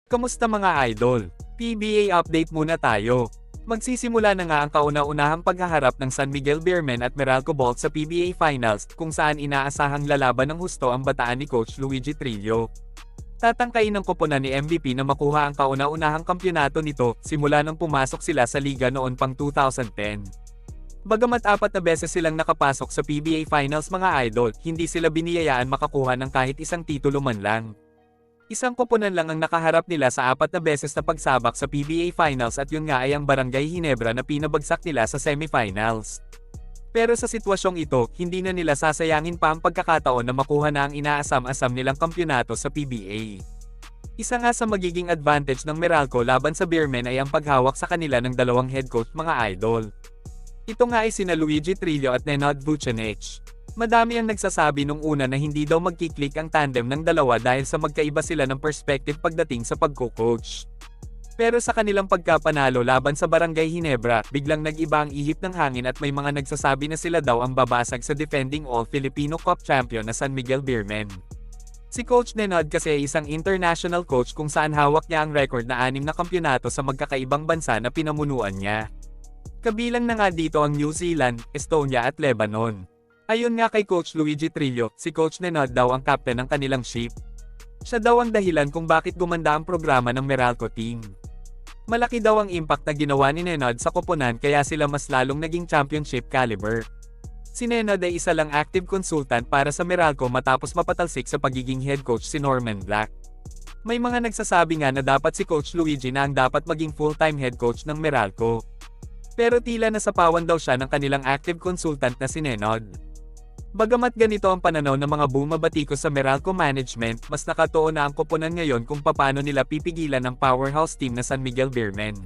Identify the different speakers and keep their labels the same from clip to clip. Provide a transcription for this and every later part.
Speaker 1: Kamusta mga idol? PBA update muna tayo. Magsisimula na nga ang kauna-unahang paghaharap ng San Miguel Beermen at Meralco Bolts sa PBA Finals, kung saan inaasahang lalaban ng husto ang bataan ni Coach Luigi Trillo. Tatangkain ng koponan ni MVP na makuha ang kauna-unahang kampyonato nito, simula nang pumasok sila sa liga noon pang 2010. Bagamat 4 na beses silang nakapasok sa PBA Finals mga idol, hindi sila biniyayaan makakuha ng kahit isang titulo man lang. Isang koponan lang ang nakaharap nila sa 4 na beses na pagsabak sa PBA Finals at yun nga ay ang Barangay Ginebra na pinabagsak nila sa semifinals. Pero sa sitwasyong ito, hindi na nila sasayangin pa ang pagkakataon na makuha na ang inaasam-asam nilang kampyonato sa PBA. Isa nga sa magiging advantage ng Meralco laban sa Beermen ay ang paghawak sa kanila ng dalawang head coach mga idol. Ito nga ay sina Luigi Trillo at Nenad Vucenic. Madami ang nagsasabi nung una na hindi daw magkiklik ang tandem ng dalawa dahil sa magkaiba sila ng perspective pagdating sa pagko-coach. Pero sa kanilang pagkapanalo laban sa Barangay Ginebra, biglang nag-iba ang ihip ng hangin at may mga nagsasabi na sila daw ang babasag sa defending All-Filipino Cup champion na San Miguel Beermen. Si Coach Nenad kasi ay isang international coach kung saan hawak niya ang record na 6 na kampyonato sa magkakaibang bansa na pinamunuan niya. Kabilang na nga dito ang New Zealand, Estonia at Lebanon. Ayon nga kay Coach Luigi Trillo, si Coach Nenad daw ang captain ng kanilang ship. Siya daw ang dahilan kung bakit gumanda ang programa ng Meralco team. Malaki daw ang impact na ginawa ni Nenad sa koponan kaya sila mas lalong naging championship caliber. Si Nenad ay isa lang active consultant para sa Meralco matapos mapatalsik sa pagiging head coach si Norman Black. May mga nagsasabi nga na dapat si Coach Luigi na ang dapat maging full-time head coach ng Meralco. Pero tila nasapawan daw siya ng kanilang active consultant na si Nenad. Bagamat ganito ang pananaw ng mga bumabatikos sa Meralco management, mas nakatuon na ang koponan ngayon kung paano nila pipigilan ang powerhouse team na San Miguel Beermen.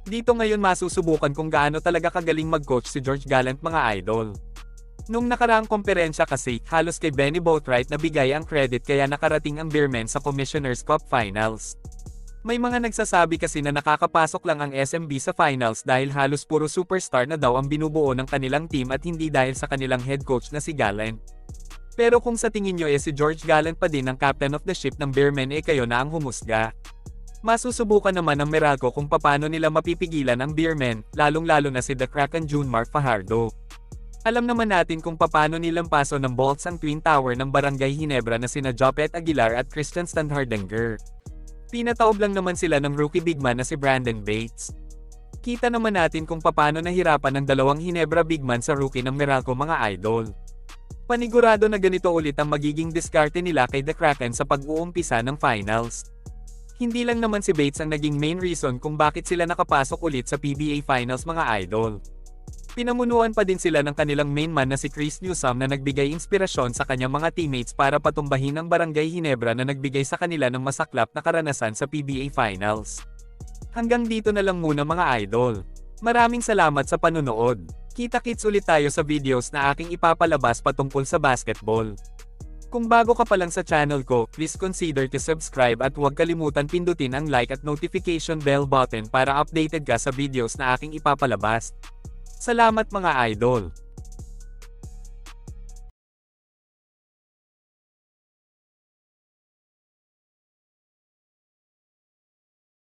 Speaker 1: Dito ngayon masusubukan kung gaano talaga kagaling mag-coach si George Gallant mga idol. Nung nakaraang komperensya kasi, halos kay Benny Boatwright na bigay ang credit kaya nakarating ang Beermen sa Commissioner's Cup Finals. May mga nagsasabi kasi na nakakapasok lang ang SMB sa finals dahil halos puro superstar na daw ang binubuo ng kanilang team at hindi dahil sa kanilang head coach na si Gallant. Pero kung sa tingin nyo si George Gallant pa din ang captain of the ship ng Beermen kayo na ang humusga. Masusubukan naman ng Meralco kung paano nila mapipigilan ang Beermen, lalong-lalo na si The Kraken Junmar Fajardo. Alam naman natin kung paano nilampaso ng Bolts ang Twin Tower ng Barangay Ginebra na sina Jopet Aguilar at Christian Standhardinger. Pinataob lang naman sila ng rookie bigman na si Brandon Bates. Kita naman natin kung paano nahirapan ng dalawang Ginebra bigman sa rookie ng Meralco mga idol. Panigurado na ganito ulit ang magiging diskarte nila kay The Kraken sa pag-uumpisa ng finals. Hindi lang naman si Bates ang naging main reason kung bakit sila nakapasok ulit sa PBA Finals mga idol. Pinamunuan pa din sila ng kanilang main man na si Chris Newsome na nagbigay inspirasyon sa kanyang mga teammates para patumbahin ang Barangay Ginebra na nagbigay sa kanila ng masaklap na karanasan sa PBA Finals. Hanggang dito na lang muna mga idol. Maraming salamat sa panunood. Kita-kits ulit tayo sa videos na aking ipapalabas patungkol sa basketball. Kung bago ka pa lang sa channel ko, please consider to subscribe at huwag kalimutan pindutin ang like at notification bell button para updated ka sa videos na aking ipapalabas. Salamat mga idol!